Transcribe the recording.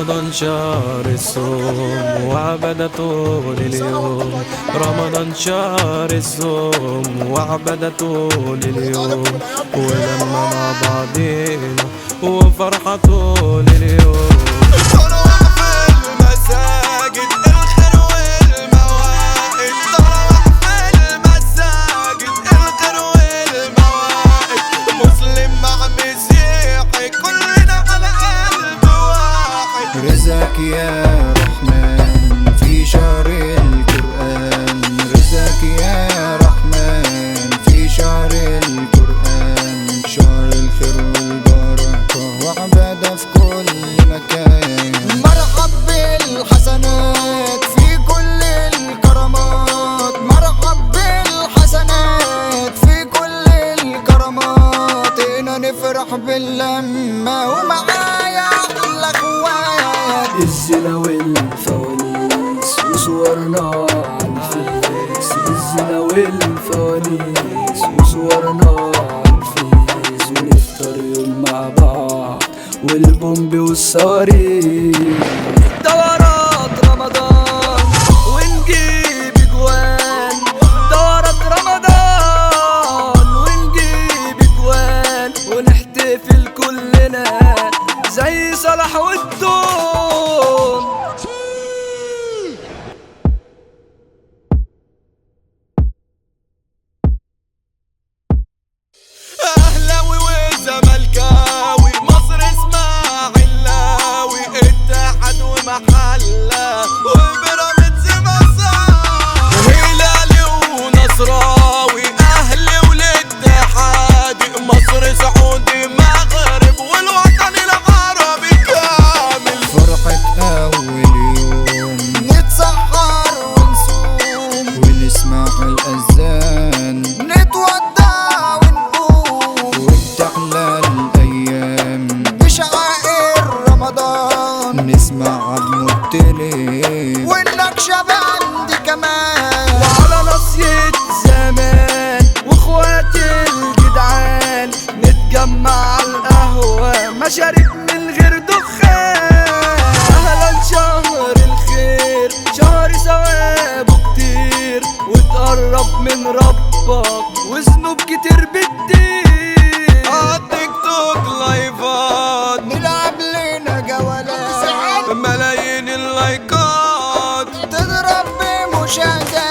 رمضان شهر الصوم وعبادة طول اليوم. رمضان شهر الصوم وعبادة طول اليوم، ولما مع بعضينا وفرحة طول اليوم. رزقك يا رحمن في شهر القرآن، رزقك يا رحمن في شهر القرآن، شهر الخير والبركة وعبادة في كل مكان. مرحب بالحسنات في كل الكرامات، مرحب بالحسنات في كل الكرامات، هنا نفرح باللمة ومعايا أحلى اخوات. الزنا والفوانيس وصورنا عالفيس، الزنا والفوانيس وصورنا عالفيس، ونفطر يوم مع بعض والبومب والصواريخ. دورات رمضان ونجيب اجوان، دورات رمضان ونجيب اجوان، ونحتفل كلنا زي صلاح والدون. اهلاوي وزملكاوي، مصر اسماعيلاوي، اتحاد ومحله وبيراميدز مساوي، هلالي ونصراوي، اهلي والاتحاد، مصر سعودي مغرب والوطن العربي كامل. فرحة أول يوم نتسحر ونصوم ونسمع الأذان، نتودع ونقوم وبتحلى الأيام بشعائر رمضان، نسمع عظم التليم والنكشة عندي كمان. وعلى نصية زمان واخوات الجدعان، نتجمع على القهوة مشاريب من غير دخان. اهلا شهر الخير، شهر ثوابه كتير، وتقرب من ربك وذنوب كتير بتدير. تيك توك لايفات، نلعب لنا جولات، ملايين اللايكات، تضرب بمشاهدات.